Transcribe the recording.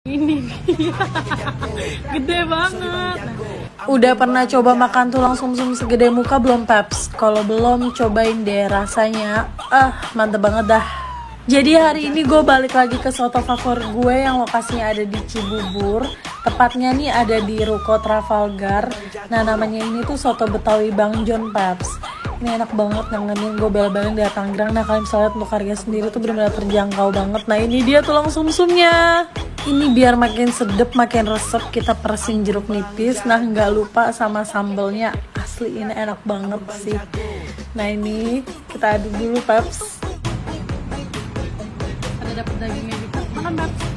Ini dia. Gede banget. Udah pernah coba makan tulang sumsum segede muka belum, Peps? Kalau belum, cobain deh rasanya. Mantep banget dah. Jadi hari ini gue balik lagi ke soto favorit gue yang lokasinya ada di Cibubur. Tepatnya nih ada di Ruko Trafalgar. Nah, namanya ini tuh soto Betawi Bang John, Peps. Ini enak banget, ngangenin gue bela-belain dari Tangerang. Nah, kalian bisa lihat untuk harga sendiri tuh benar-benar terjangkau banget. Nah, ini dia tulang sumsumnya. Ini biar makin sedep, makin resep, kita persin jeruk nipis. Nah, nggak lupa sama sambelnya. Asli ini enak banget sih. Nah, ini kita aduk dulu, Peps. Ada dapet dagingnya juga. Makan, Peps.